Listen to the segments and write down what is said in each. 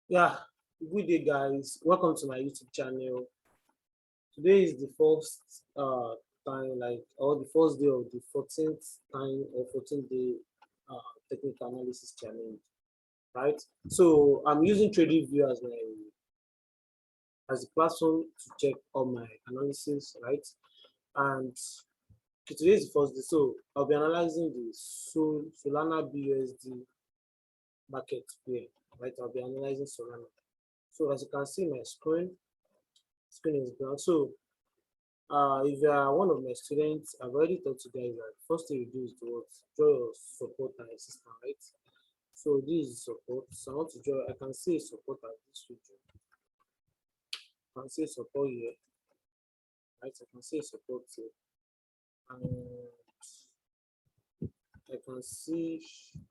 Yeah, good day, guys. Welcome to my YouTube channel. Today is the first time, or the first day of the 14th time or 14th day technical analysis challenge, right? So I'm using TradingView as a platform to check all my analysis, right? And today is the first day, so I'll be analyzing the Solana BUSD market pair, right? I'll be analyzing Solana. So as you can see, my screen is brown. So if you are one of my students, I've already taught you guys that first thing you do is to what? Draw your support and resistance, right? So this is support. So I want to draw, I can see a support at this region. I can see a support here, right? I can see a support here. And I can see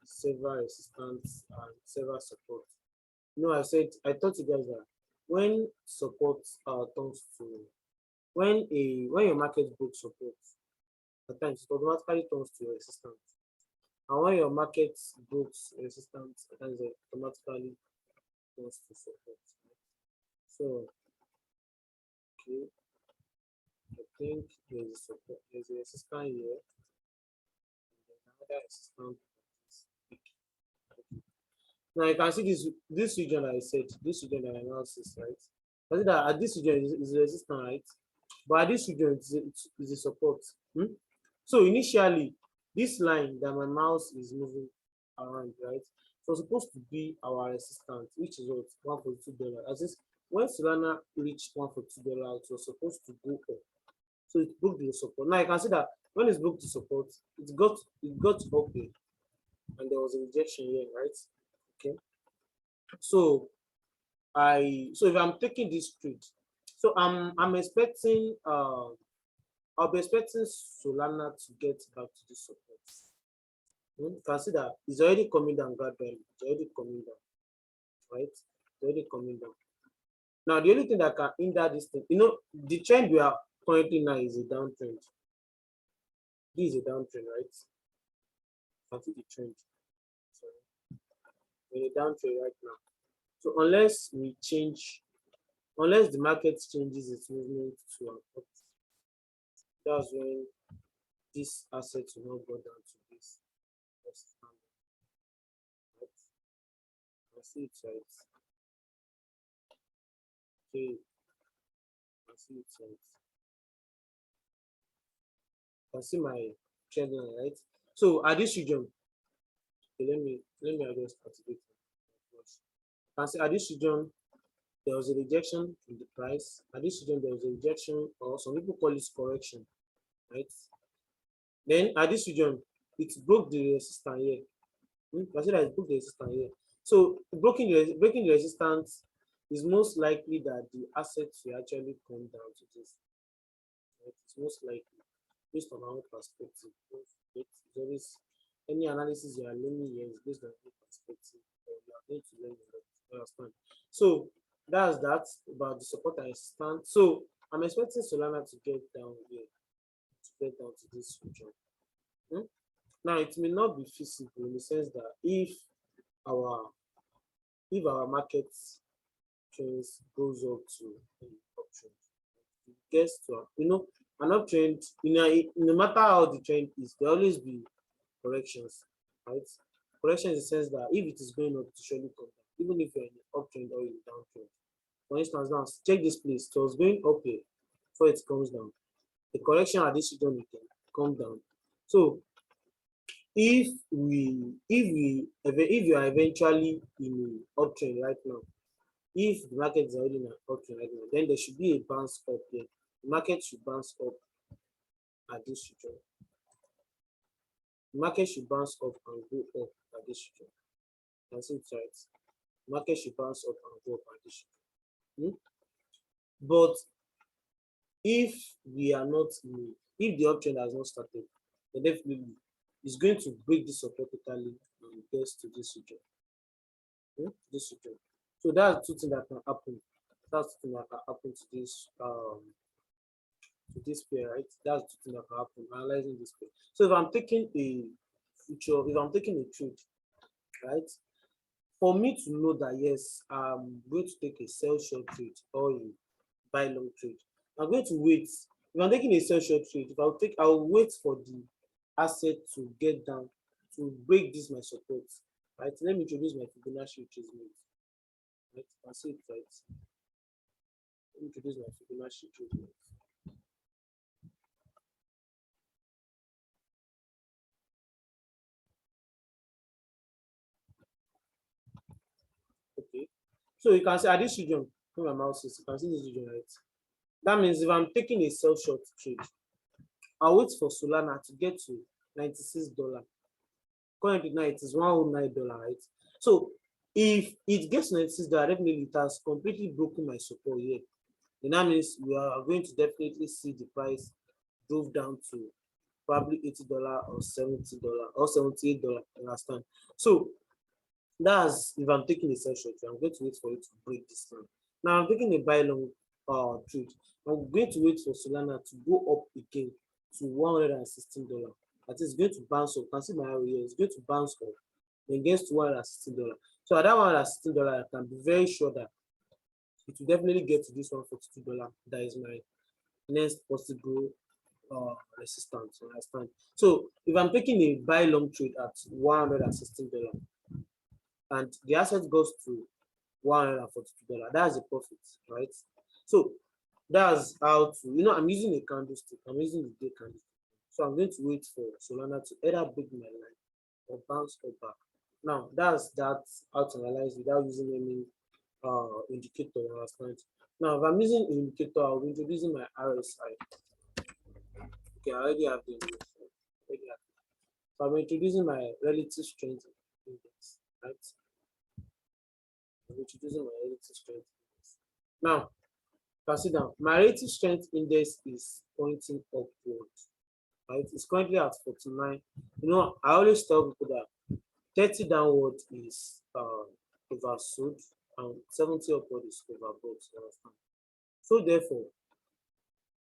several resistance and several support. I taught you guys that when support turns to when your market breaks support, at times it automatically turns to resistance. And when your market breaks resistance, at times it automatically turns to support. So okay, I think there's a support, there's a resistance here, and there's another resistance. Now you can see this region that I said, this region that I analysis, right? I see that at this region is a resistance, right? But at this region it's a support. Hmm? So initially, this line that my mouse is moving around, right? So it's supposed to be our resistance, which is what $142. As this when Solana reached $142, it was supposed to go up. So it broke the support. Now you can see that when it's broke the support, it got up here, and there was a rejection here, right? Okay. So so if I'm taking this trade, so I'm expecting I'll be expecting Solana to get back to the support. You can see that it's already coming down gradually. It's already coming down, right? It's already coming down. Now the only thing that can hinder this thing, the trend we are currently now is a downtrend. This is a downtrend, right? I see the trend. So we're in a downtrend right now. So unless the market changes its movement to an up, that's when this asset will not go down to this. Right? I see it right. Okay, I see it right. I see my trend line, right? So at this region, okay, let me just activate it. Can see at this region there was a rejection in the price. At this region there was a rejection, or some people call it correction, right? Then at this region, it broke the resistance here. Consider it broke the resistance here. So breaking the resistance is most likely that the assets will actually come down to this. Right? It's most likely based on our perspective. It's always any analysis you are learning here is based on your perspective. You are going to learn a lot. You understand? So that's that about the support and resistance. So I'm expecting Solana to get down here, to get down to this region. Hmm? Now it may not be feasible in the sense that our our market trends goes up to an uptrend, it gets to an uptrend, no matter how the trend is, there always be corrections, right? Correction in the sense that if it is going up, it surely come down, even if you're in an uptrend or in a downtrend. For instance, now check this place. So it's going up here before it comes down. The correction at this region it can come down. So if you are eventually in an uptrend right now, if the market is already in an uptrend right now, then there should be a bounce up here. The market should bounce up at this region. The market should bounce up and go up at this region. You can see it right. The market should bounce up and go up at this region. But if we are not if the uptrend has not started, then definitely it's going to break this support totally and get to this region. This region. So that's two things that can happen. That's two things that can happen to this pair, right? That's two things that can happen analyzing this pair. So if I'm taking a trade, right? For me to know that yes, I'm going to take a sell short trade or a buy long trade, I'm going to wait. If I'm taking a sell short trade, if I'll wait for the asset to get down to break this my support. Right. Let me introduce my Fibonacci retracement. Right. You can see it right. Let me introduce my Fibonacci retracement. Okay. So you can see at this region, where my mouse is, you can see this region, right? That means if I'm taking a sell short trade, I'll wait for Solana to get to $96. Currently now it is $109, right? So if it gets to $96, definitely it has completely broken my support here. Then that means we are going to definitely see the price drove down to probably $80 or $70 or $78. Understand? So that's if I'm taking a sell short, I'm going to wait for it to break this line. Now I'm taking a buy long trade. I'm going to wait for Solana to go up again to $116. That is going to bounce up. You can see my arrow here. It's going to bounce up. Then gets to $116. So at that $116, I can be very sure that it will definitely get to this $142. That is my next possible resistance. You understand? So if I'm taking a buy long trade at $116 and the asset goes to $142, that's a profit, right? So that's how to, I'm using a candlestick, I'm using the day candlestick. So I'm going to wait for Solana to either break my line or bounce up back. Now that's how to analyze without using any indicator, you understand? Now if I'm using an indicator, I'll be introducing my RSI. Okay, I already have the already have. So I'm introducing my relative strength index, right? I'm introducing my relative strength index. Now consider my relative strength index is pointing upward, right? It's currently at 49. I always tell people that 30 downward is oversold and 70 upward is overbought. So therefore,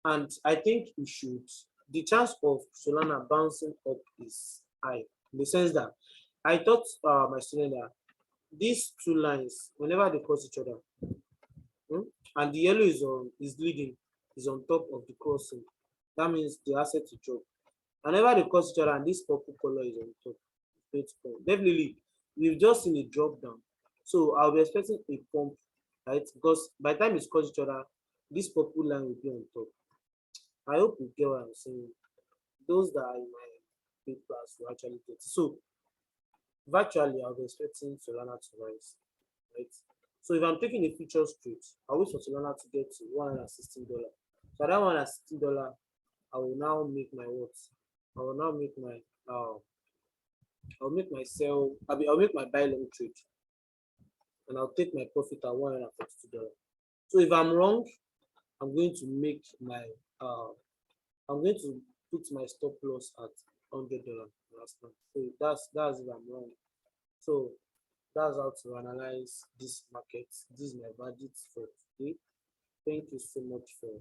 and I think we should, the chance of Solana bouncing up is high in the sense that I taught my student that these two lines, whenever they cross each other, and the yellow is leading, is on top of the crossing, that means the asset to drop. Whenever they cross each other and this purple color is on top, definitely we've just seen a drop down. So I'll be expecting a pump, right? Because by the time it's cross each other, this purple line will be on top. I hope you get what I'm saying. Those that are in my papers will actually get it. So virtually I'll be expecting Solana to rise, right? So if I'm taking a futures trade, I wait for Solana to get to $116. So at that $116, I will now make my what? I will now make my I'll make my sell. I'll make my buy long trade, and I'll take my profit at $142. So if I'm wrong, I'm going to make my I'm going to put my stop loss at $100 last time. So that's if I'm wrong. So that's how to analyze this market. This is my verdict for today. Thank you so much for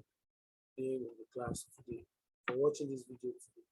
being in the class today, for watching this video today.